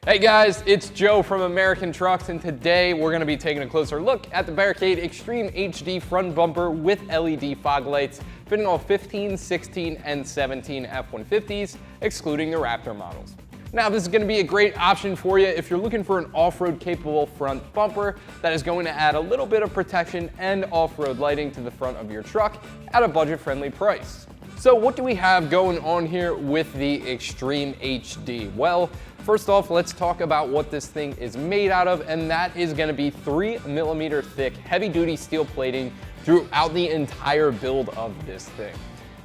Hey guys, it's Joe from American Trucks, and today we're going to be taking a closer look at the Barricade Extreme HD front bumper with LED fog lights fitting all 15, 16, and 17 F150s, excluding the Raptor models. Now, this is going to be a great option for you if you're looking for an off-road capable front bumper that is going to add a little bit of protection and off-road lighting to the front of your truck at a budget-friendly price. So what do we have going on here with the Extreme HD? Well, first off, let's talk about what this thing is made out of, and that is going to be 3mm thick, heavy-duty steel plating throughout the entire build of this thing.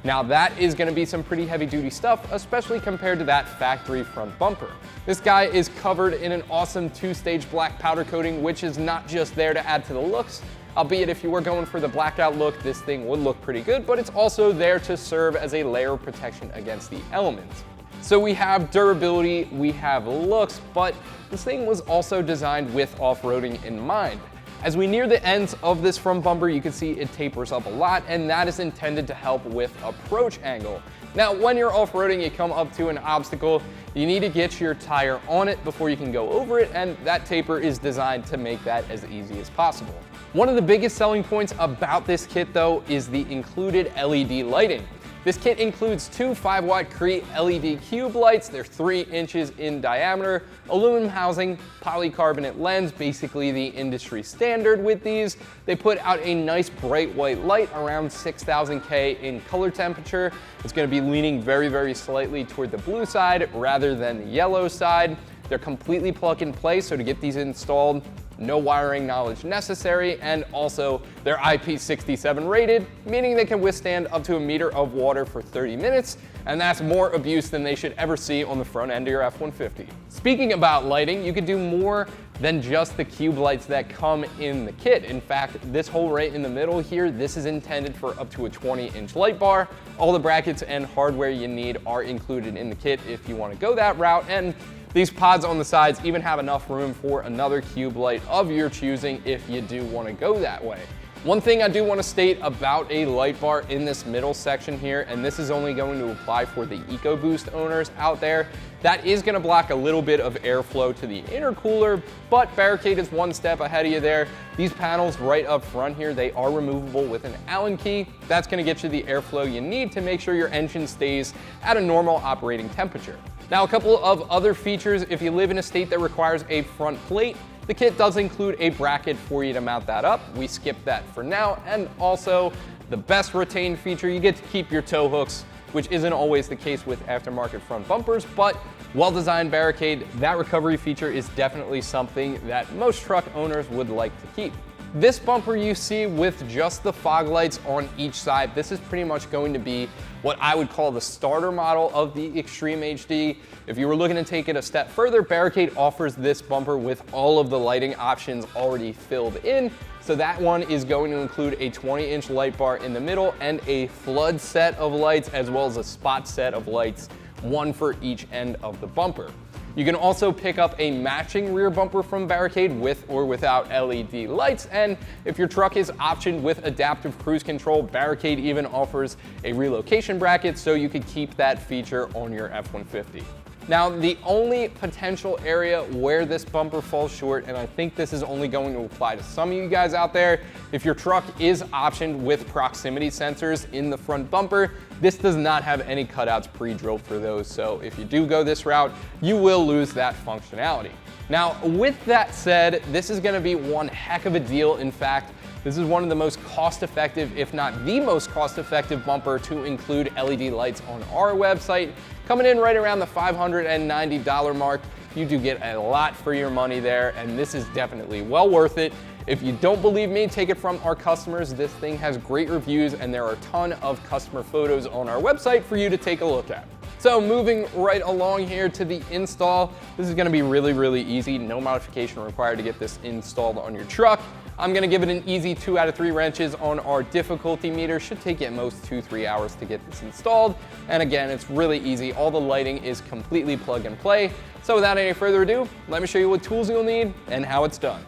Now, that is going to be some pretty heavy-duty stuff, especially compared to that factory front bumper. This guy is covered in an awesome two-stage black powder coating, which is not just there to add to the looks, albeit if you were going for the blackout look, this thing would look pretty good, but it's also there to serve as a layer of protection against the elements. So we have durability, we have looks, but this thing was also designed with off-roading in mind. As we near the ends of this front bumper, you can see it tapers up a lot, and that is intended to help with approach angle. Now, when you're off-roading, you come up to an obstacle, you need to get your tire on it before you can go over it, and that taper is designed to make that as easy as possible. One of the biggest selling points about this kit, though, is the included LED lighting. This kit includes two 5-watt CREE LED cube lights. They're 3 inches in diameter, aluminum housing, polycarbonate lens, basically the industry standard with these. They put out a nice bright white light around 6000 K in color temperature. It's going to be leaning very, very slightly toward the blue side rather than the yellow side. They're completely plug and play, so to get these installed, no wiring knowledge necessary, and also they're IP67 rated, meaning they can withstand up to 1 meter of water for 30 minutes, and that's more abuse than they should ever see on the front end of your F-150. Speaking about lighting, you could do more than just the cube lights that come in the kit. In fact, this hole right in the middle here, this is intended for up to a 20-inch light bar. All the brackets and hardware you need are included in the kit if you want to go that route, and these pods on the sides even have enough room for another cube light of your choosing if you do want to go that way. One thing I do want to state about a light bar in this middle section here, and this is only going to apply for the EcoBoost owners out there, that is going to block a little bit of airflow to the intercooler, but Barricade is one step ahead of you there. These panels right up front here, they are removable with an Allen key. That's going to get you the airflow you need to make sure your engine stays at a normal operating temperature. Now, a couple of other features: if you live in a state that requires a front plate, the kit does include a bracket for you to mount that up. We skipped that for now. And also, the best retained feature, you get to keep your tow hooks, which isn't always the case with aftermarket front bumpers, but well-designed Barricade, that recovery feature is definitely something that most truck owners would like to keep. This bumper you see with just the fog lights on each side, this is pretty much going to be what I would call the starter model of the Extreme HD. If you were looking to take it a step further, Barricade offers this bumper with all of the lighting options already filled in. So that one is going to include a 20-inch light bar in the middle and a flood set of lights, as well as a spot set of lights, one for each end of the bumper. You can also pick up a matching rear bumper from Barricade with or without LED lights, and if your truck is optioned with adaptive cruise control, Barricade even offers a relocation bracket so you could keep that feature on your F-150. Now, the only potential area where this bumper falls short, and I think this is only going to apply to some of you guys out there, if your truck is optioned with proximity sensors in the front bumper, this does not have any cutouts pre-drilled for those, so if you do go this route, you will lose that functionality. Now, with that said, this is going to be one heck of a deal. In fact, this is one of the most cost-effective, if not the most cost-effective bumper to include LED lights on our website. Coming in right around the $590 mark, you do get a lot for your money there, and this is definitely well worth it. If you don't believe me, take it from our customers. This thing has great reviews, and there are a ton of customer photos on our website for you to take a look at. So moving right along here to the install, this is going to be really, really easy. No modification required to get this installed on your truck. I'm going to give it an easy 2 out of 3 wrenches on our difficulty meter. Should take you at most 2-3 hours to get this installed. And again, it's really easy. All the lighting is completely plug and play. So without any further ado, let me show you what tools you'll need and how it's done.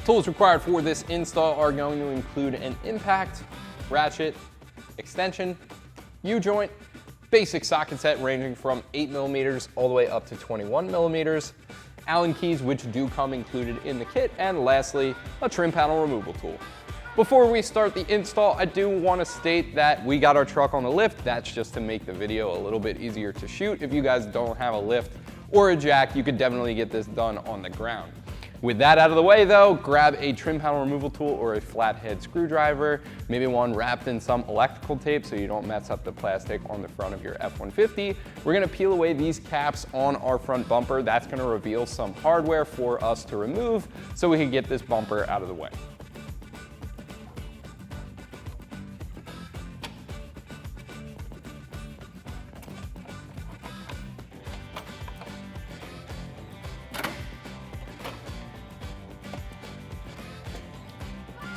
Tools required for this install are going to include an impact, ratchet, extension, U-joint, basic socket set ranging from 8mm all the way up to 21mm, Allen keys, which do come included in the kit, and lastly, a trim panel removal tool. Before we start the install, I do want to state that we got our truck on the lift. That's just to make the video a little bit easier to shoot. If you guys don't have a lift or a jack, you could definitely get this done on the ground. With that out of the way though, grab a trim panel removal tool or a flathead screwdriver, maybe one wrapped in some electrical tape so you don't mess up the plastic on the front of your F-150. We're gonna peel away these caps on our front bumper. That's gonna reveal some hardware for us to remove so we can get this bumper out of the way.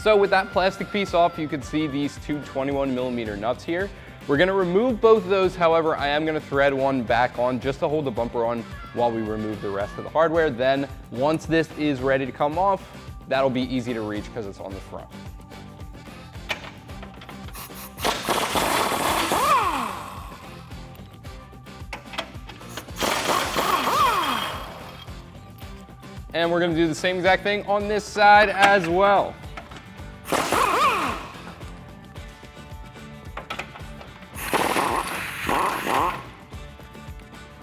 So with that plastic piece off, you can see these two 21mm nuts here. We're gonna remove both of those. However, I am gonna thread one back on just to hold the bumper on while we remove the rest of the hardware. Then once this is ready to come off, that'll be easy to reach because it's on the front. And we're gonna do the same exact thing on this side as well.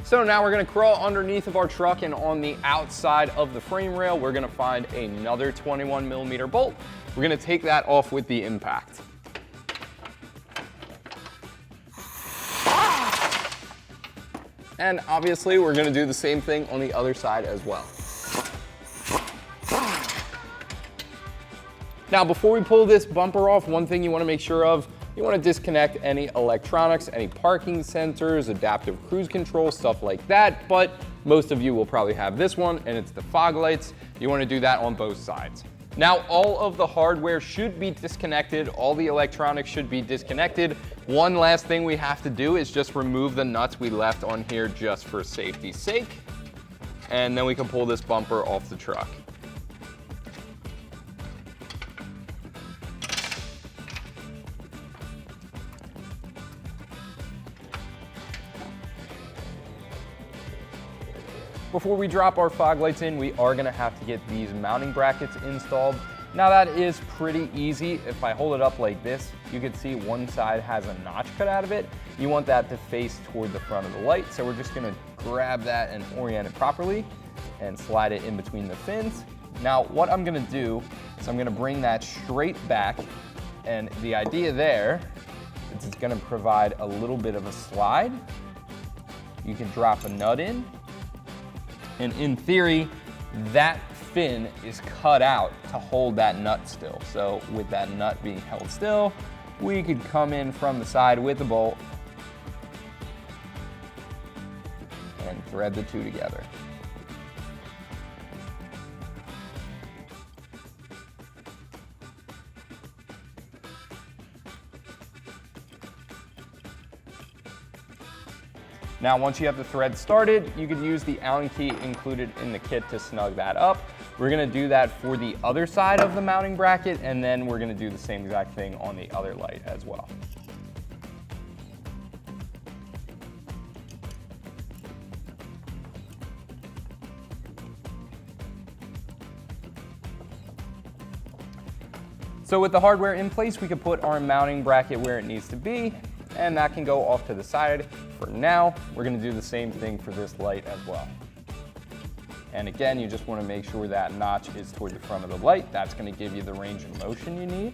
So now we're gonna crawl underneath of our truck, and on the outside of the frame rail, we're gonna find another 21mm bolt. We're gonna take that off with the impact. And obviously, we're gonna do the same thing on the other side as well. Now, before we pull this bumper off, one thing you wanna make sure of, you want to disconnect any electronics, any parking sensors, adaptive cruise control, stuff like that, but most of you will probably have this one, and it's the fog lights. You want to do that on both sides. Now, all of the hardware should be disconnected, all the electronics should be disconnected. One last thing we have to do is just remove the nuts we left on here just for safety's sake, and then we can pull this bumper off the truck. Before we drop our fog lights in, we are gonna have to get these mounting brackets installed. Now that is pretty easy. If I hold it up like this, you can see one side has a notch cut out of it. You want that to face toward the front of the light. So we're just gonna grab that and orient it properly and slide it in between the fins. Now what I'm gonna do is I'm gonna bring that straight back, and the idea there is it's gonna provide a little bit of a slide. You can drop a nut in. And in theory, that fin is cut out to hold that nut still. So with that nut being held still, we could come in from the side with the bolt and thread the two together. Now, once you have the thread started, you can use the Allen key included in the kit to snug that up. We're gonna do that for the other side of the mounting bracket, and then we're gonna do the same exact thing on the other light as well. So with the hardware in place, we can put our mounting bracket where it needs to be, and that can go off to the side. For now, we're gonna do the same thing for this light as well. And again, you just wanna make sure that notch is toward the front of the light. That's gonna give you the range of motion you need.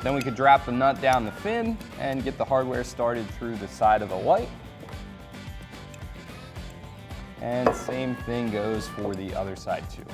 Then we could drop the nut down the fin and get the hardware started through the side of the light. And same thing goes for the other side too.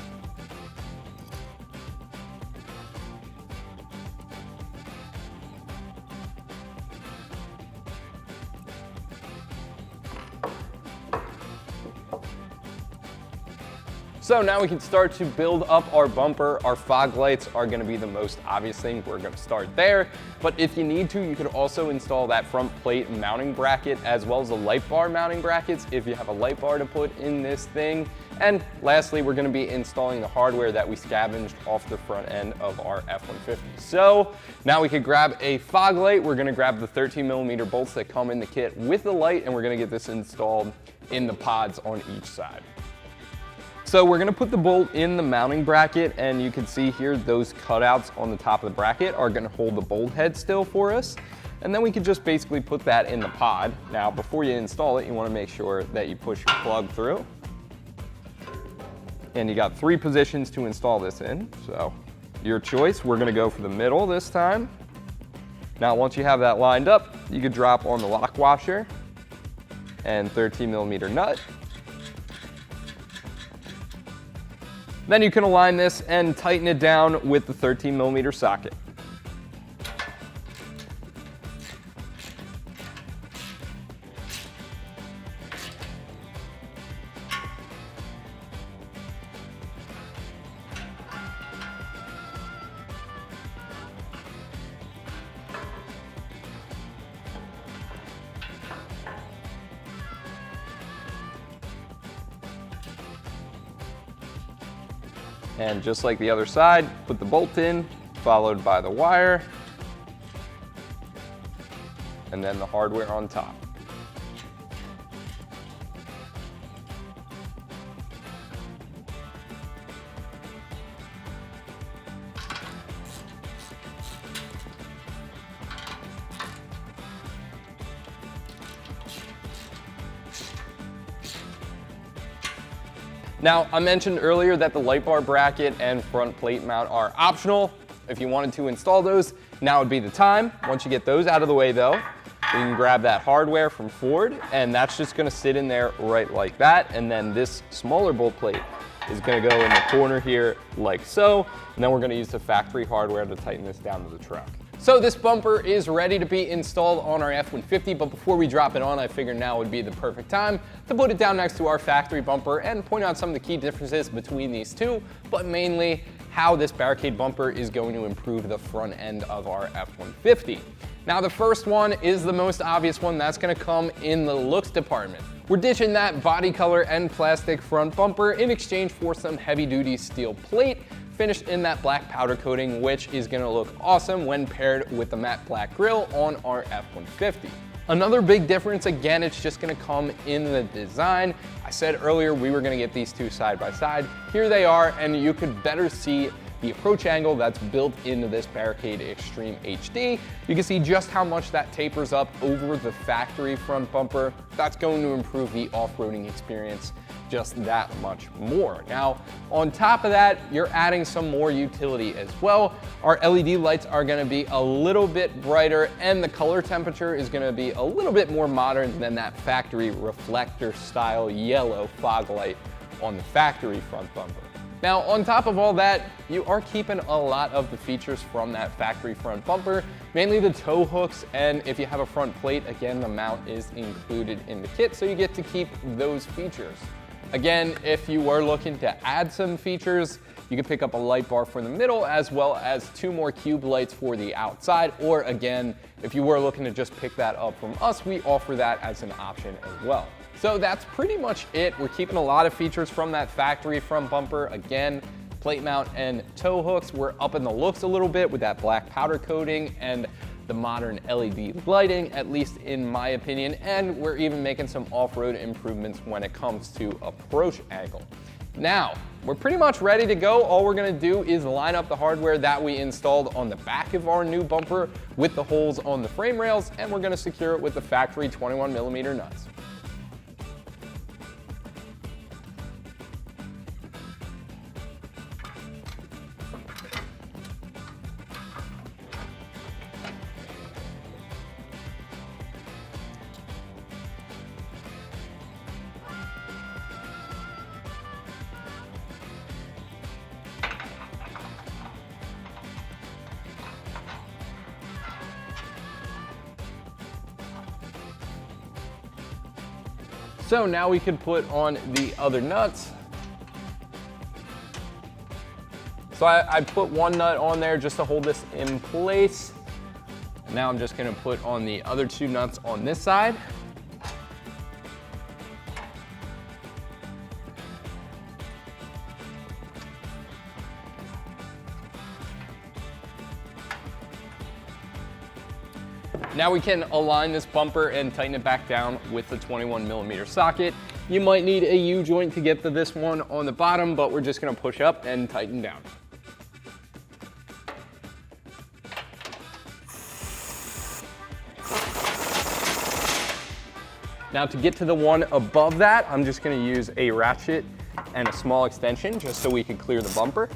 So now we can start to build up our bumper. Our fog lights are gonna be the most obvious thing. We're gonna start there. But if you need to, you could also install that front plate mounting bracket as well as the light bar mounting brackets if you have a light bar to put in this thing. And lastly, we're gonna be installing the hardware that we scavenged off the front end of our F-150. So now we could grab a fog light. We're gonna grab the 13mm bolts that come in the kit with the light, and we're gonna get this installed in the pods on each side. So we're gonna put the bolt in the mounting bracket, and you can see here those cutouts on the top of the bracket are gonna hold the bolt head still for us. And then we can just basically put that in the pod. Now, before you install it, you wanna make sure that you push your plug through. And you got 3 positions to install this in, so your choice. We're gonna go for the middle this time. Now, once you have that lined up, you could drop on the lock washer and 13mm nut. Then you can align this and tighten it down with the 13mm socket. And just like the other side, put the bolt in, followed by the wire, and then the hardware on top. Now, I mentioned earlier that the light bar bracket and front plate mount are optional. If you wanted to install those, now would be the time. Once you get those out of the way though, you can grab that hardware from Ford, and that's just gonna sit in there right like that. And then this smaller bolt plate is gonna go in the corner here like so. And then we're gonna use the factory hardware to tighten this down to the truck. So this bumper is ready to be installed on our F-150, but before we drop it on, I figured now would be the perfect time to put it down next to our factory bumper and point out some of the key differences between these two, but mainly how this Barricade bumper is going to improve the front end of our F-150. Now the first one is the most obvious one. That's gonna come in the looks department. We're ditching that body color and plastic front bumper in exchange for some heavy duty steel plate finished in that black powder coating, which is gonna look awesome when paired with the matte black grille on our F-150. Another big difference, again, it's just gonna come in the design. I said earlier we were gonna get these two side by side. Here they are, and you could better see the approach angle that's built into this Barricade Extreme HD. You can see just how much that tapers up over the factory front bumper. That's going to improve the off-roading experience just that much more. Now, on top of that, you're adding some more utility as well. Our LED lights are gonna be a little bit brighter, and the color temperature is gonna be a little bit more modern than that factory reflector style yellow fog light on the factory front bumper. Now, on top of all that, you are keeping a lot of the features from that factory front bumper, mainly the tow hooks, and if you have a front plate, again, the mount is included in the kit, so you get to keep those features. Again, if you were looking to add some features, you can pick up a light bar for the middle as well as 2 more cube lights for the outside, or again, if you were looking to just pick that up from us, we offer that as an option as well. So that's pretty much it. We're keeping a lot of features from that factory front bumper. Again, plate mount and tow hooks. We're up in the looks a little bit with that black powder coating and the modern LED lighting, at least in my opinion, and we're even making some off-road improvements when it comes to approach angle. Now, we're pretty much ready to go. All we're gonna do is line up the hardware that we installed on the back of our new bumper with the holes on the frame rails, and we're gonna secure it with the factory 21mm nuts. So now we can put on the other nuts. So I put one nut on there just to hold this in place. Now I'm just gonna put on the other 2 nuts on this side. Now we can align this bumper and tighten it back down with the 21mm socket. You might need a U-joint to get to this one on the bottom, but we're just gonna push up and tighten down. Now to get to the one above that, I'm just gonna use a ratchet and a small extension just so we can clear the bumper.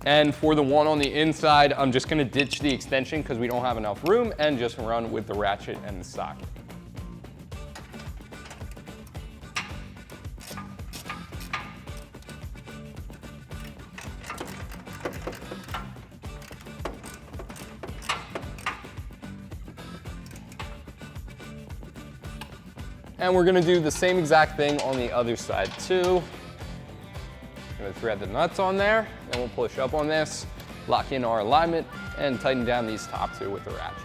And for the one on the inside, I'm just gonna ditch the extension because we don't have enough room and just run with the ratchet and the socket. And we're gonna do the same exact thing on the other side too. Gonna thread the nuts on there, then we'll push up on this, lock in our alignment, and tighten down these top two with the ratchet.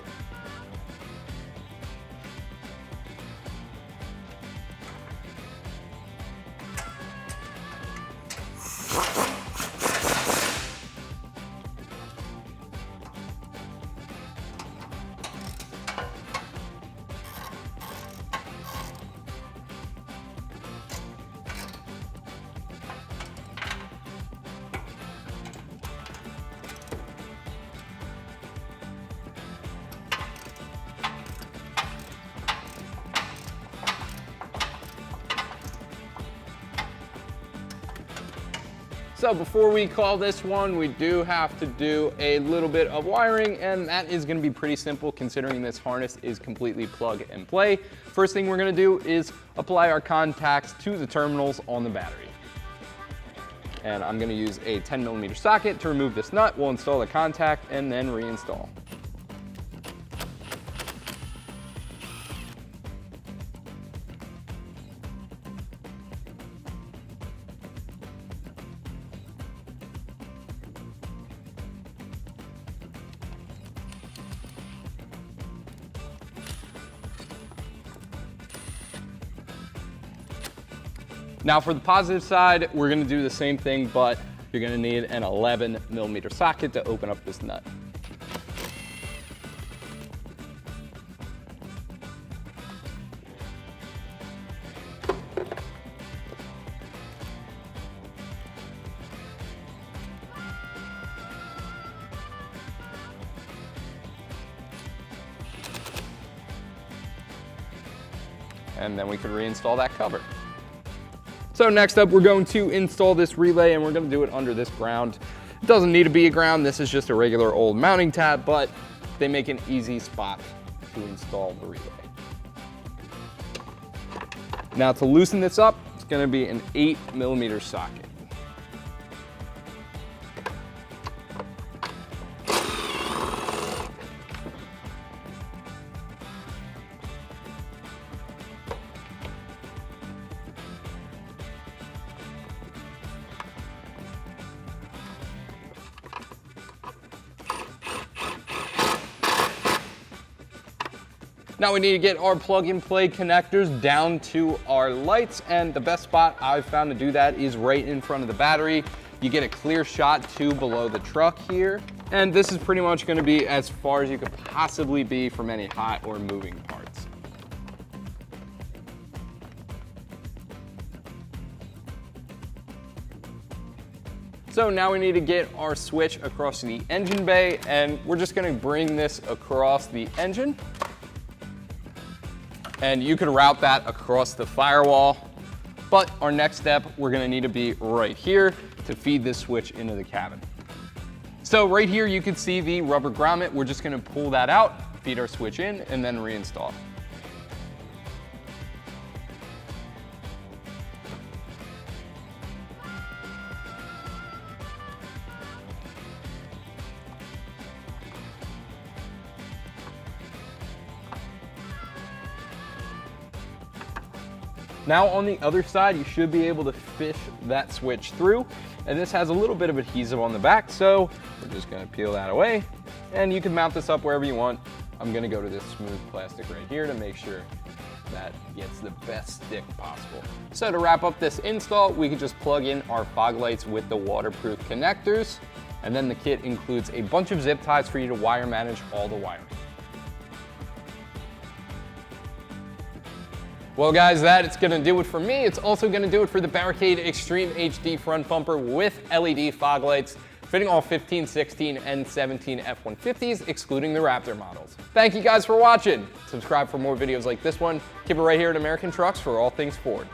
So before we call this one, we do have to do a little bit of wiring, and that is gonna be pretty simple considering this harness is completely plug and play. First thing we're gonna do is apply our contacts to the terminals on the battery. And I'm gonna use a 10mm socket to remove this nut. We'll install the contact and then reinstall. Now for the positive side, we're gonna do the same thing, but you're gonna need an 11mm socket to open up this nut. And then we can reinstall that cover. So next up, we're going to install this relay, and we're gonna do it under this ground. It doesn't need to be a ground. This is just a regular old mounting tab, but they make an easy spot to install the relay. Now to loosen this up, it's gonna be an 8mm socket. Now we need to get our plug-and-play connectors down to our lights, and the best spot I've found to do that is right in front of the battery. You get a clear shot to below the truck here, and this is pretty much going to be as far as you could possibly be from any hot or moving parts. So now we need to get our switch across the engine bay, and we're just going to bring this across the engine. And you could route that across the firewall. But our next step, we're gonna need to be right here to feed this switch into the cabin. So right here, you can see the rubber grommet. We're just gonna pull that out, feed our switch in, and then reinstall. Now on the other side, you should be able to fish that switch through, and this has a little bit of adhesive on the back, so we're just gonna peel that away, and you can mount this up wherever you want. I'm gonna go to this smooth plastic right here to make sure that gets the best stick possible. So to wrap up this install, we can just plug in our fog lights with the waterproof connectors. And then the kit includes a bunch of zip ties for you to wire manage all the wiring. Well guys, that's gonna do it for me. It's also gonna do it for the Barricade Extreme HD front bumper with LED fog lights, fitting all 15, 16, and 17 F150s, excluding the Raptor models. Thank you guys for watching. Subscribe for more videos like this one. Keep it right here at American Trucks for all things Ford.